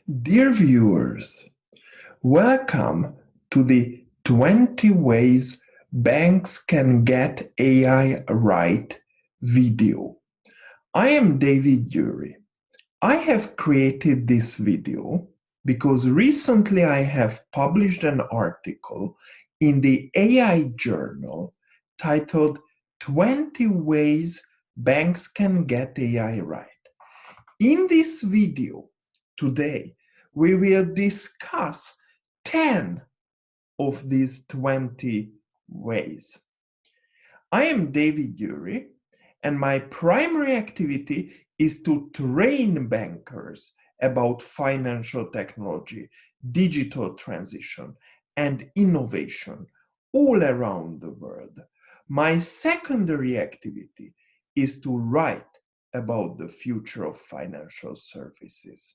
Dear viewers, welcome to the 20 Ways Banks Can Get AI Right video. I am David Gyori. I have created this video because recently I have published an article in the AI journal titled 20 Ways Banks Can Get AI Right. In this video today, we will discuss 10 of these 20 ways. I am David Gyori, and my primary activity is to train bankers about financial technology, digital transition, and innovation all around the world. My secondary activity is to write about the future of financial services.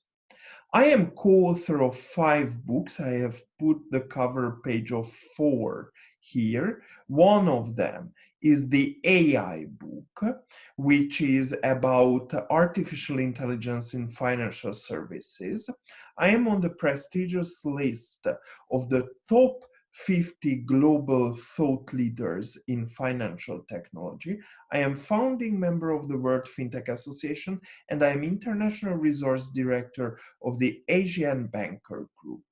I am co-author of 5 books. I have put the cover page of 4 here. One of them is the AI book, which is about artificial intelligence in financial services. I am on the prestigious list of the top 50 global thought leaders in financial technology. I am founding member of the World FinTech Association, and I am International Resource Director of the Asian Banker Group.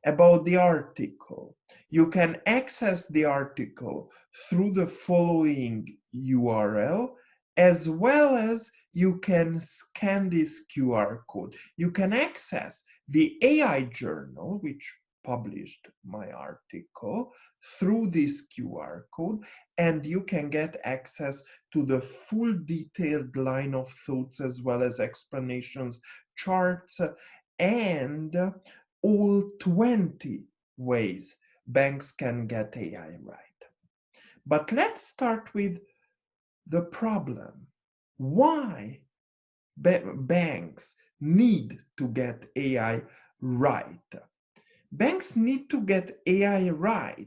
About the article, you can access the article through the following URL, as well as you can scan this QR code. You can access the AI journal, which published my article, through this QR code, and you can get access to the full detailed line of thoughts as well as explanations, charts, and all 20 ways banks can get AI right. But let's start with the problem. Why banks need to get AI right? Banks need to get AI right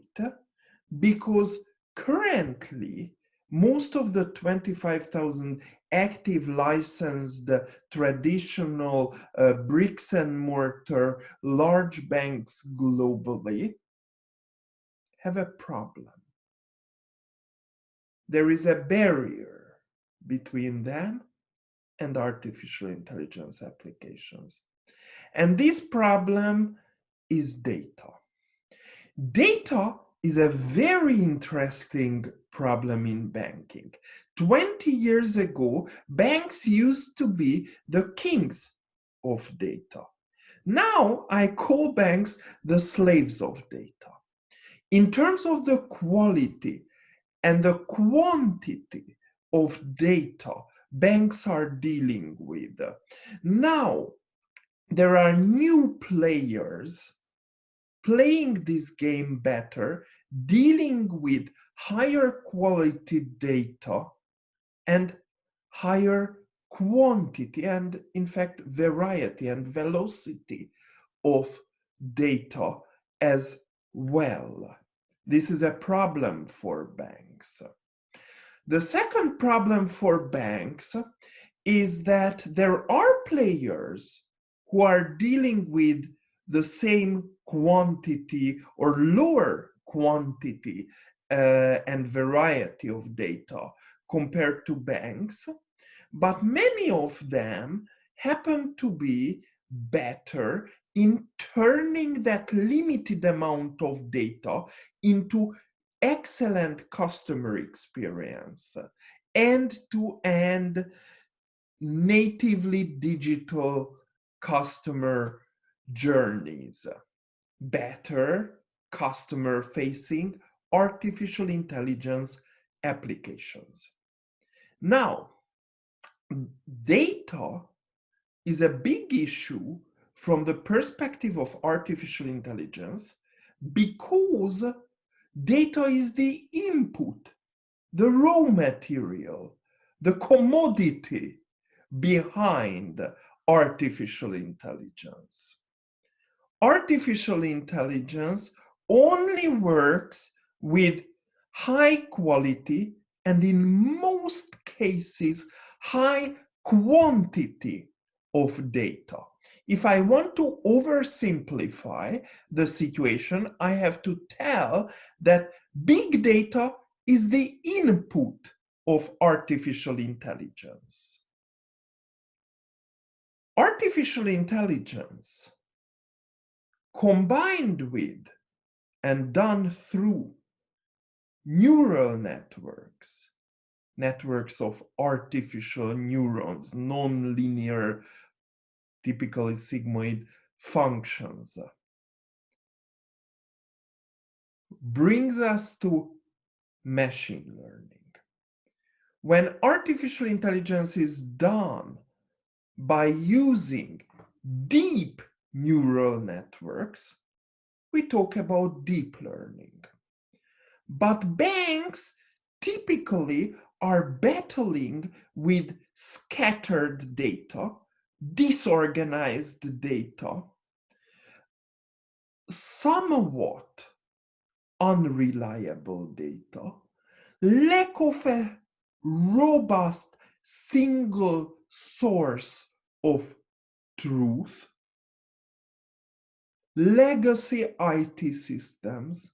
because currently most of the 25,000 active licensed traditional bricks and mortar large banks globally have a problem. There is a barrier between them and artificial intelligence applications. And this problem is data. Data is a very interesting problem in banking. 20 years ago, banks used to be the kings of data. Now I call banks the slaves of data. In terms of the quality and the quantity of data banks are dealing with, now there are new players playing this game better, dealing with higher quality data and higher quantity and, in fact, variety and velocity of data as well. This is a problem for banks. The second problem for banks is that there are players who are dealing with the same quantity or lower quantity and variety of data compared to banks, but many of them happen to be better in turning that limited amount of data into excellent customer experience, end-to-end natively digital customer journeys, better customer-facing artificial intelligence applications. Now, data is a big issue from the perspective of artificial intelligence because data is the input, the raw material, the commodity behind artificial intelligence. Artificial intelligence only works with high quality and in most cases high quantity of data. If I want to oversimplify the situation, I have to tell that big data is the input of artificial intelligence. Artificial intelligence combined with and done through neural networks, networks of artificial neurons, non-linear, typically sigmoid functions, brings us to machine learning. When artificial intelligence is done by using deep neural networks, we talk about deep learning. But banks typically are battling with scattered data, disorganized data, somewhat unreliable data, lack of a robust single source of truth, legacy IT systems,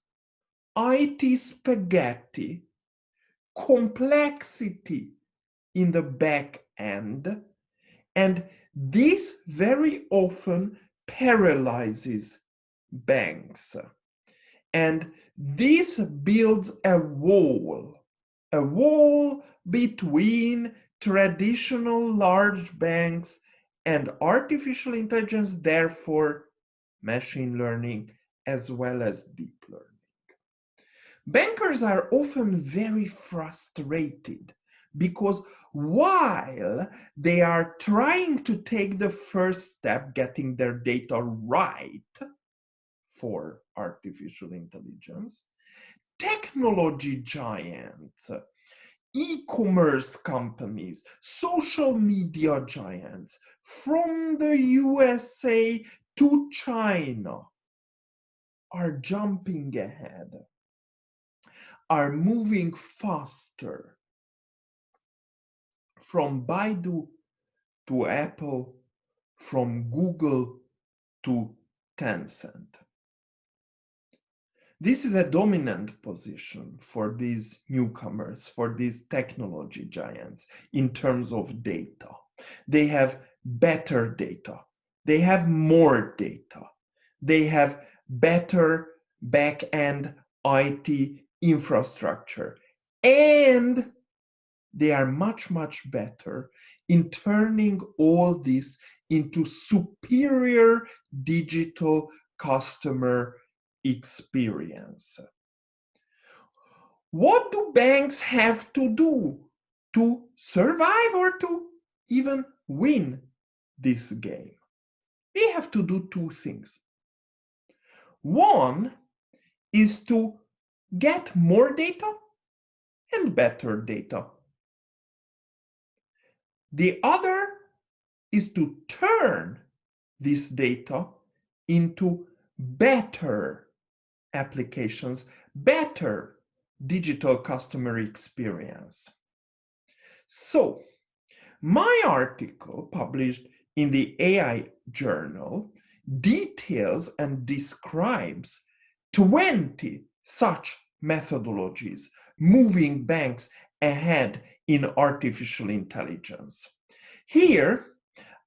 IT spaghetti, complexity in the back end, and this very often paralyzes banks. And this builds a wall between traditional large banks and artificial intelligence, therefore machine learning as well as deep learning. Bankers are often very frustrated because while they are trying to take the first step, getting their data right for artificial intelligence, technology giants, e-commerce companies, social media giants from the USA to China are jumping ahead, are moving faster from Baidu to Apple, from Google to Tencent. This is a dominant position for these newcomers, for these technology giants in terms of data. They have better data. They have more data. They have better back-end IT infrastructure. And they are much, much better in turning all this into superior digital customer experience. What do banks have to do to survive or to even win this game? They have to do two things. One is to get more data and better data. The other is to turn this data into better applications, better digital customer experience. So, my article published in the AI journal details and describes 20 such methodologies moving banks ahead in artificial intelligence. Here,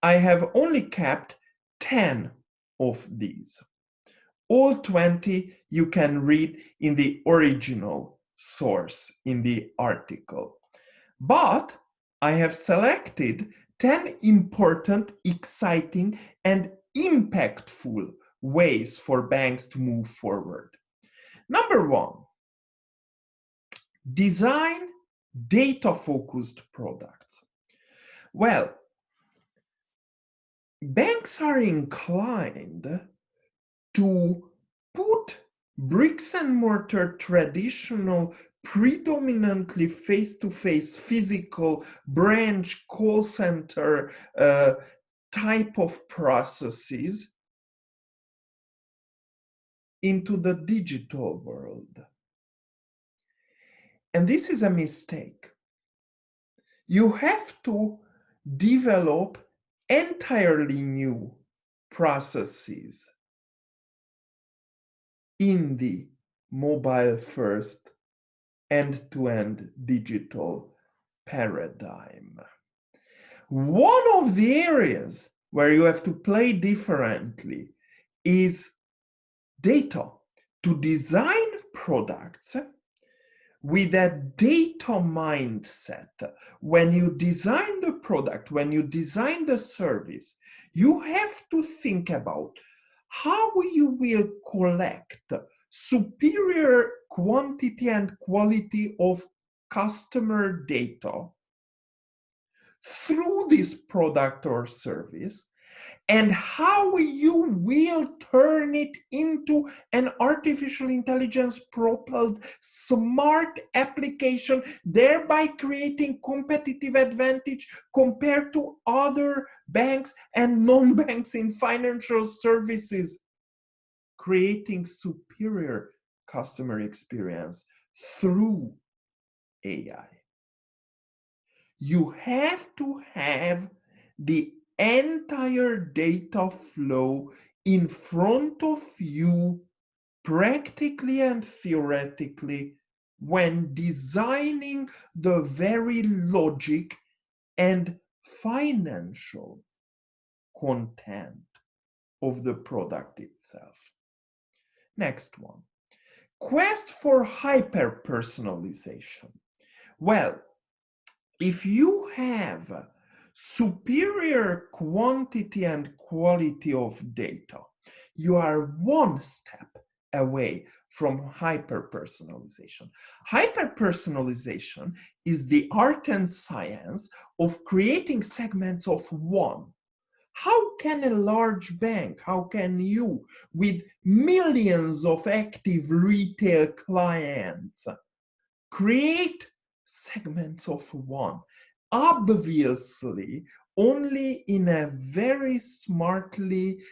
I have only kept 10 of these. All 20 you can read in the original source in the article. But I have selected 10 important, exciting, and impactful ways for banks to move forward. Number one, design data-focused products. Well, banks are inclined to put bricks and mortar traditional predominantly face-to-face physical branch call center type of processes into the digital world. And this is a mistake. You have to develop entirely new processes in the mobile first end-to-end digital paradigm. One of the areas where you have to play differently is data. To design products with a data mindset, when you design the product, when you design the service, you have to think about how you will collect superior quantity and quality of customer data through this product or service, and how you will turn it into an artificial intelligence propelled smart application, thereby creating competitive advantage compared to other banks and non-banks in financial services, creating superior customer experience through AI. You have to have the entire data flow in front of you, practically and theoretically, when designing the very logic and financial content of the product itself. Next one. Quest for hyper personalization. Well, if you have superior quantity and quality of data, you are one step away from hyper-personalization. Hyper-personalization is the art and science of creating segments of one. How can a large bank, how can you, with millions of active retail clients, create segments of one? Obviously, only in a very smartly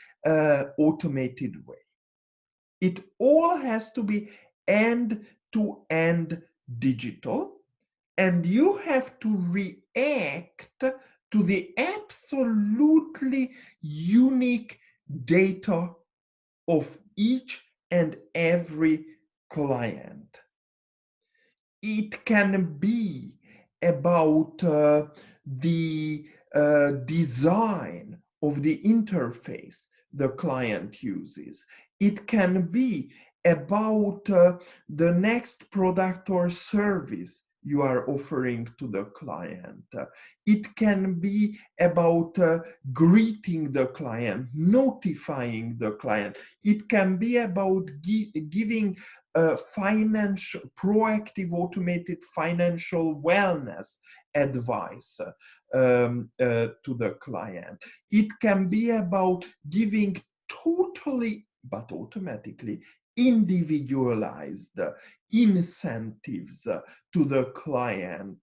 automated way. It all has to be end-to-end digital, and you have to react to the absolutely unique data of each and every client. It can be about the design of the interface the client uses. It can be about the next product or service you are offering to the client. It can be about greeting the client, notifying the client. It can be about giving financial, proactive, automated financial wellness advice to the client. It can be about giving totally, but automatically, individualized incentives to the client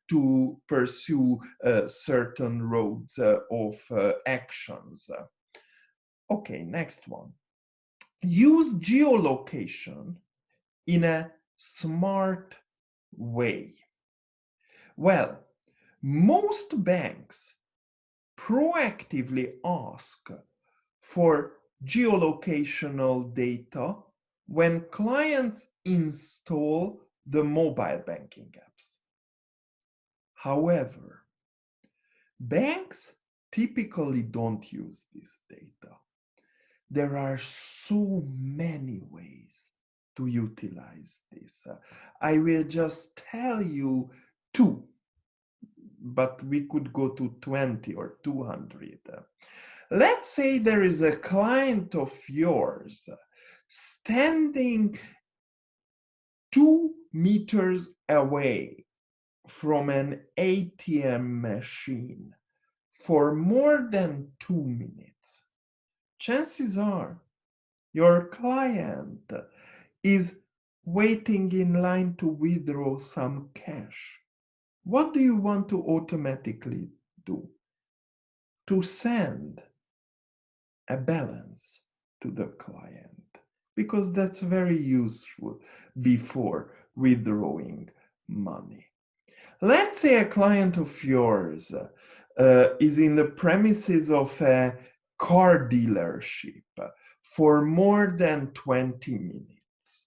to pursue certain roads of actions. Okay, next one. Use geolocation in a smart way. Well, most banks proactively ask for geolocational data when clients install the mobile banking apps. However, banks typically don't use this data. There are so many ways to utilize this. I will just tell you two, but we could go to 20 or 200. Let's say there is a client of yours standing 2 meters away from an ATM machine for more than 2 minutes. Chances are your client is waiting in line to withdraw some cash. What do you want to automatically do? To send a balance to the client, because that's very useful before withdrawing money. Let's say a client of yours is in the premises of a car dealership for more than 20 minutes.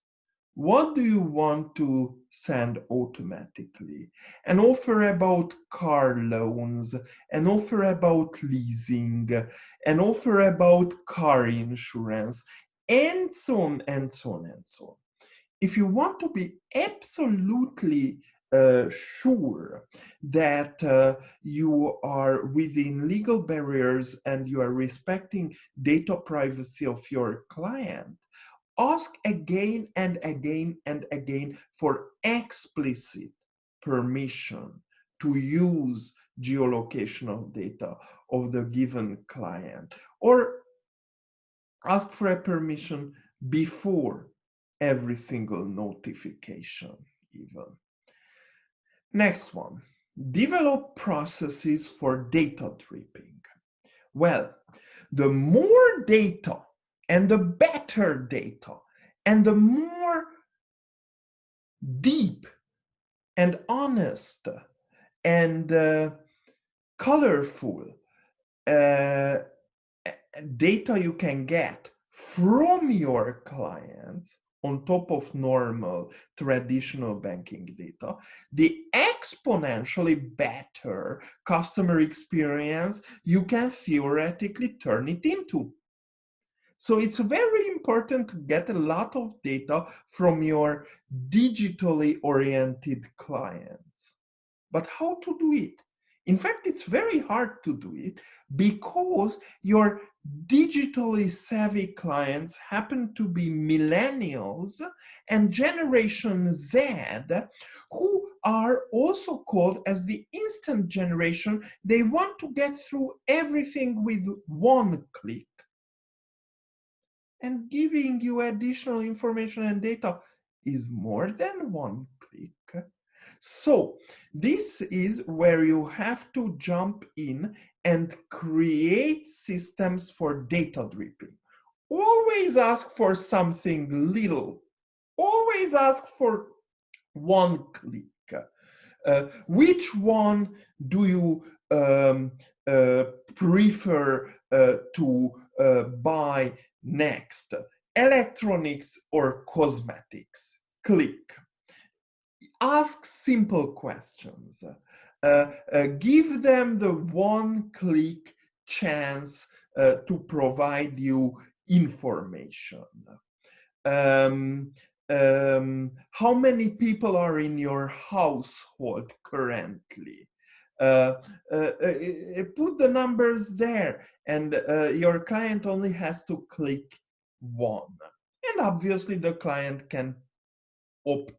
What do you want to send automatically? An offer about car loans, an offer about leasing, an offer about car insurance, and so on and so on and so on. If you want to be absolutely sure that you are within legal barriers and you are respecting data privacy of your client, ask again and again and again for explicit permission to use geolocational data of the given client, or ask for a permission before every single notification even. Next one, develop processes for data dripping. Well, the more data and the better data and the more deep and honest and colorful data you can get from your clients on top of normal traditional banking data, the exponentially better customer experience you can theoretically turn it into. So it's very important to get a lot of data from your digitally oriented clients. But how to do it? In fact, it's very hard to do it because your digitally savvy clients happen to be millennials and Generation Z, who are also called as the instant generation. They want to get through everything with one click. And giving you additional information and data is more than one click. So this is where you have to jump in and create systems for data dripping. Always ask for something little. Always ask for one click. Which one do you prefer to buy next? Electronics or cosmetics? Click. Ask simple questions. Give them the one-click chance to provide you information. How many people are in your household currently? Put the numbers there, and your client only has to click one. And obviously the client can opt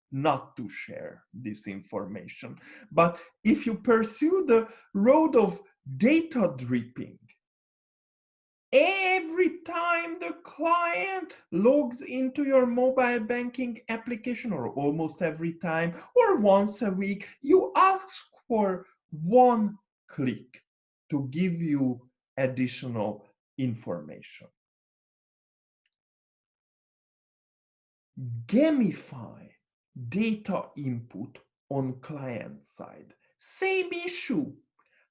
not to share this information. But if you pursue the road of data dripping, every time the client logs into your mobile banking application, or almost every time, or once a week, you ask for one click to give you additional information. Gamify data input on client side. Same issue.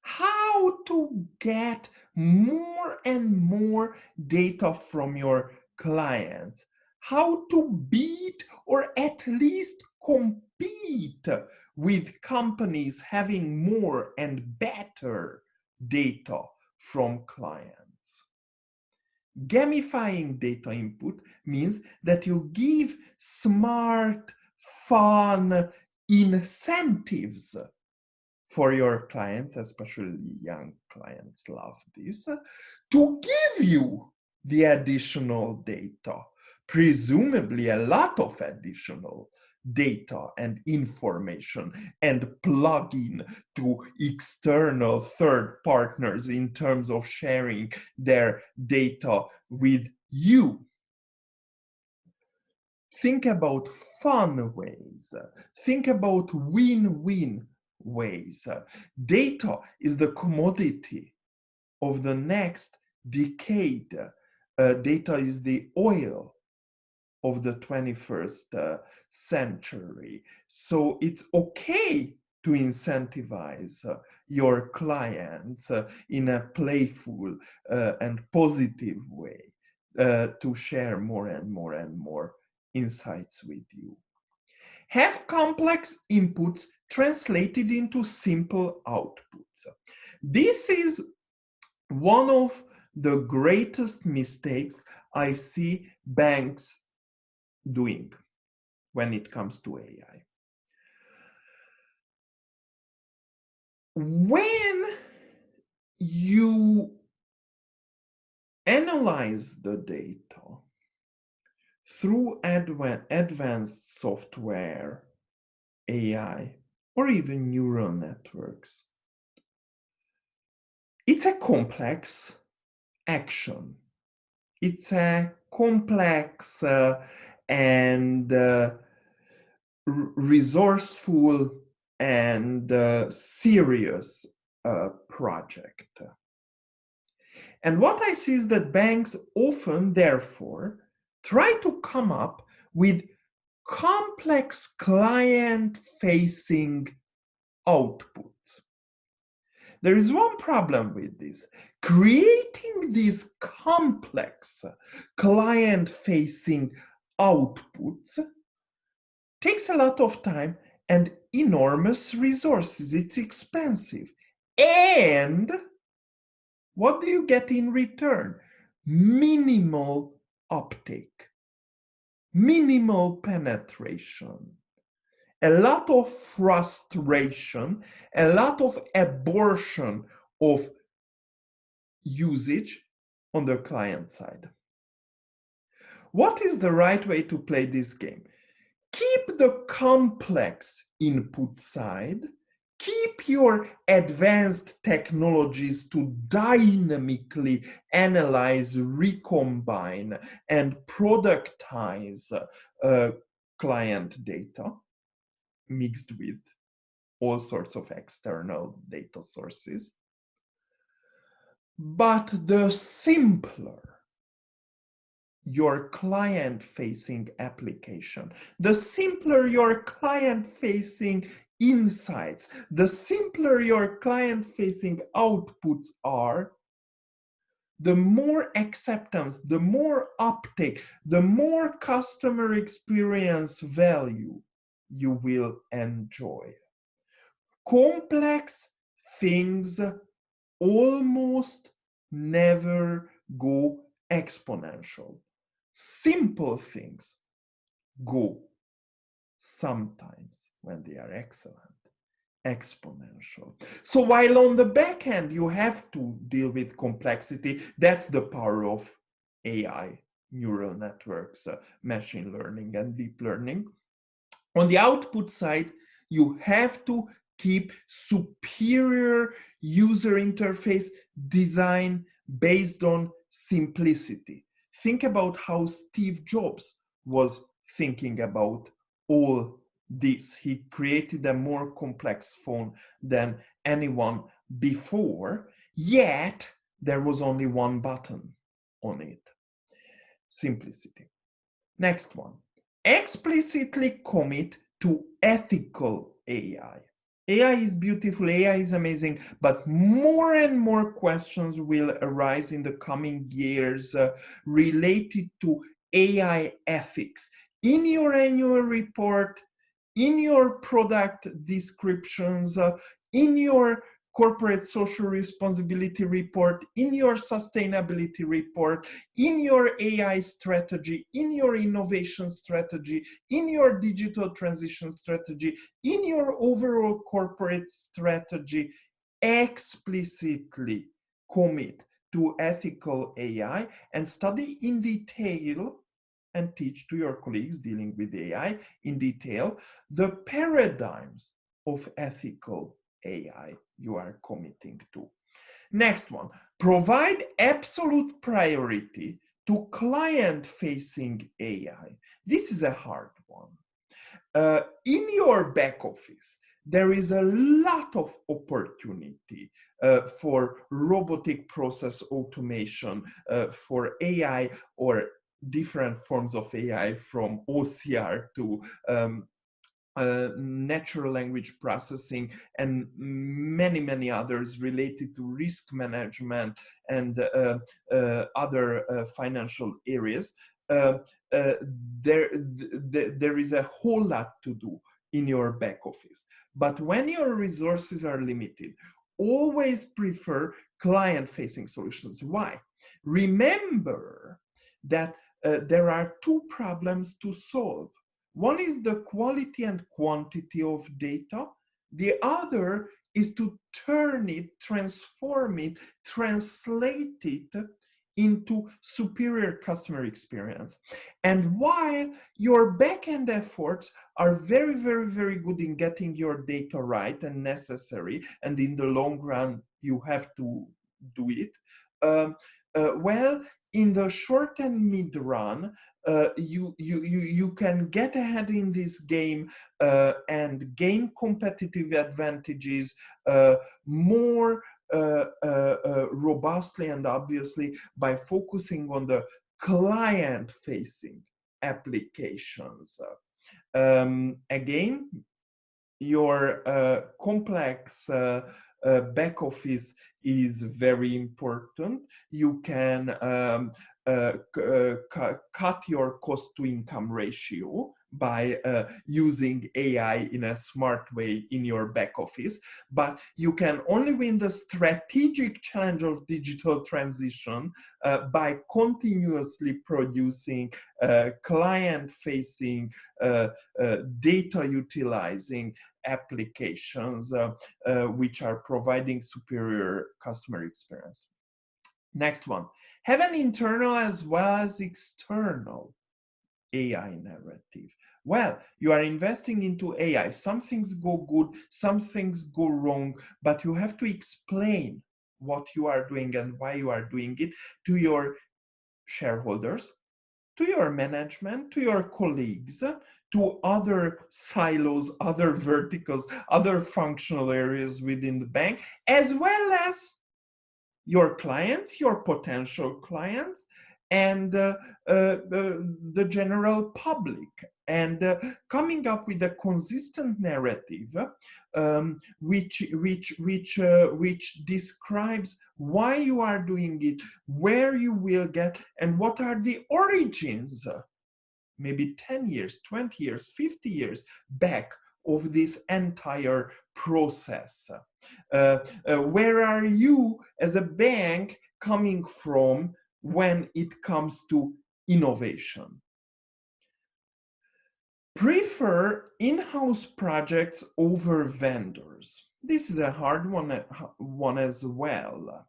How to get more and more data from your clients. How to beat or at least compete with companies having more and better data from clients. Gamifying data input means that you give smart, fun incentives for your clients, especially young clients love this, to give you the additional data, presumably a lot of additional data and information, and plug in to external third partners in terms of sharing their data with you. Think about fun ways. Think about win-win ways. Data is the commodity of the next decade. Data is the oil of the 21st century. So it's okay to incentivize your clients in a playful and positive way to share more and more and more insights with you. Have complex inputs translated into simple outputs. This is one of the greatest mistakes I see banks doing when it comes to AI. When you analyze the data through advanced software, AI, or even neural networks, it's a complex action. It's a complex and resourceful and serious project. And what I see is that banks often, therefore, try to come up with complex client-facing outputs. There is one problem with this. Creating these complex client-facing outputs takes a lot of time and enormous resources. It's expensive. And what do you get in return? Minimal uptake, minimal penetration, a lot of frustration, a lot of abortion of usage on the client side. What is the right way to play this game? Keep the complex input side, keep your advanced technologies to dynamically analyze, recombine, and productize client data mixed with all sorts of external data sources. But the simpler your client-facing application, the simpler your client-facing insights, the simpler your client-facing outputs are, the more acceptance, the more uptake, the more customer experience value you will enjoy. Complex things almost never go exponential. Simple things go sometimes, when they are excellent, exponential. So while on the back end you have to deal with complexity, that's the power of AI, neural networks, machine learning, and deep learning. On the output side, you have to keep superior user interface design based on simplicity. Think about how Steve Jobs was thinking about all this. He created a more complex phone than anyone before, yet there was only one button on it. Simplicity. Next one. Explicitly commit to ethical AI. AI is beautiful, AI is amazing, but more and more questions will arise in the coming years related to AI ethics. In your annual report, in your product descriptions, in your corporate social responsibility report, in your sustainability report, in your AI strategy, in your innovation strategy, in your digital transition strategy, in your overall corporate strategy, explicitly commit to ethical AI and study in detail and teach to your colleagues dealing with AI in detail the paradigms of ethical AI you are committing to. Next one, provide absolute priority to client-facing AI. This is a hard one. In your back office, there is a lot of opportunity for robotic process automation, for AI or different forms of AI, from OCR to natural language processing, and many others related to risk management and other financial areas. Uh, uh, there is a whole lot to do in your back office. But when your resources are limited, always prefer client-facing solutions. Why? Remember that there are two problems to solve. One is the quality and quantity of data. The other is to turn it, transform it, translate it into superior customer experience. And while your backend efforts are very good in getting your data right and necessary, and in the long run, you have to do it, well, in the short and mid run, you can get ahead in this game and gain competitive advantages more robustly and obviously by focusing on the client-facing applications. Again, your complex back office is very important. You can cut your cost to income ratio by using AI in a smart way in your back office, but you can only win the strategic challenge of digital transition by continuously producing client-facing, data utilizing applications which are providing superior customer experience. Next one, have an internal as well as external AI narrative. Well, you are investing into AI. Some things go good, some things go wrong, but you have to explain what you are doing and why you are doing it to your shareholders, to your management, to your colleagues, to other silos, other verticals, other functional areas within the bank, as well as your clients, your potential clients, and the general public, and coming up with a consistent narrative which describes why you are doing it, where you will get, and what are the origins, maybe 10 years, 20 years, 50 years back of this entire process. Where are you as a bank coming from when it comes to innovation? Prefer in-house projects over vendors. This is a hard one as well.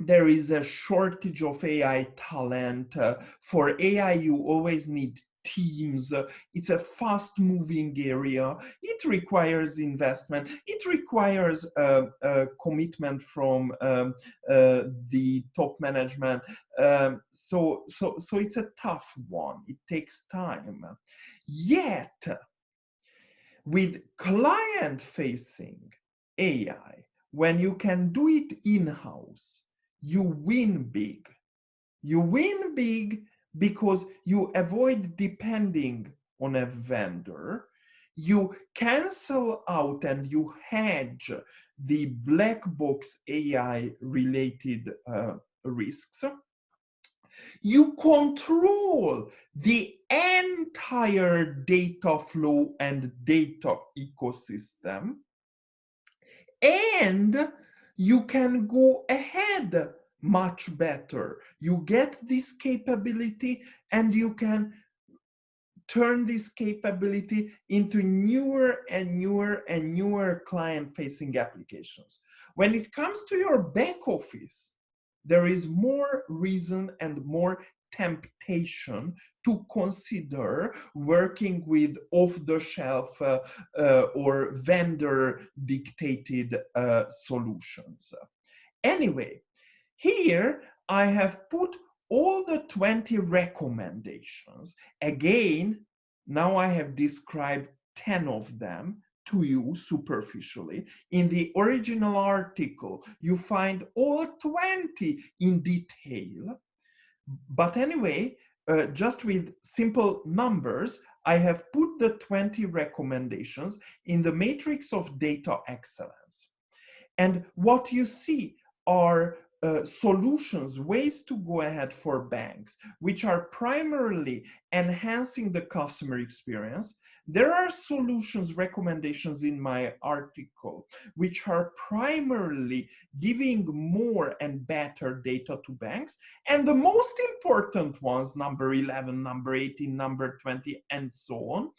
There is a shortage of AI talent. For AI, you always need teams. It's a fast-moving area. It requires investment. It requires commitment from the top management. So it's a tough one. It takes time. Yet, with client-facing AI, when you can do it in-house, you win big. You win big because you avoid depending on a vendor. You cancel out and you hedge the black box AI related risks. You control the entire data flow and data ecosystem. And you can go ahead much better. You get this capability and you can turn this capability into newer and newer client-facing applications. When it comes to your back office, there is more reason and more temptation to consider working with off-the-shelf or vendor-dictated solutions. Anyway, here I have put all the 20 recommendations. Again, now I have described 10 of them to you superficially. In the original article, you find all 20 in detail. But anyway, just with simple numbers, I have put the 20 recommendations in the matrix of data excellence. And what you see are solutions, ways to go ahead for banks, which are primarily enhancing the customer experience. There are solutions, recommendations in my article, which are primarily giving more and better data to banks. And the most important ones, number 11, number 18, number 20, and so on,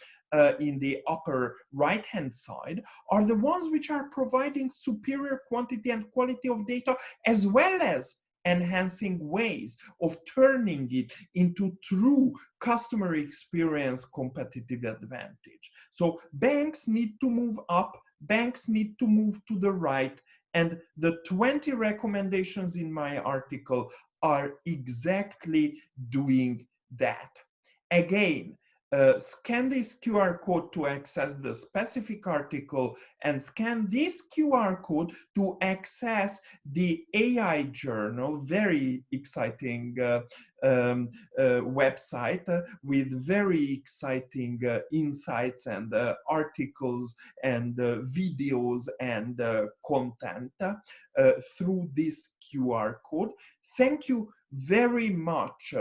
in the upper right-hand side, are the ones which are providing superior quantity and quality of data, as well as enhancing ways of turning it into true customer experience competitive advantage. So banks need to move up, banks need to move to the right, and the 20 recommendations in my article are exactly doing that. Again, scan this QR code to access the specific article, and scan this QR code to access the AI journal, very exciting website with very exciting insights and articles and videos and content through this QR code. Thank you very much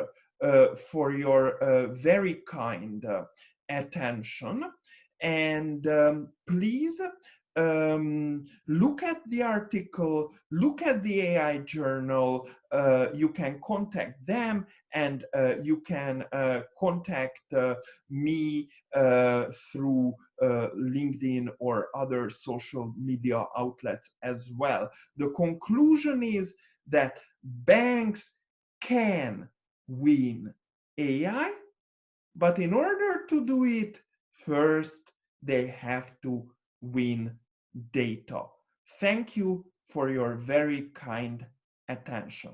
for your very kind attention. And please look at the article, look at the AI journal. You can contact them, and you can contact me through LinkedIn or other social media outlets as well. The conclusion is that banks can win AI, but in order to do it, first they have to win data. Thank you for your very kind attention.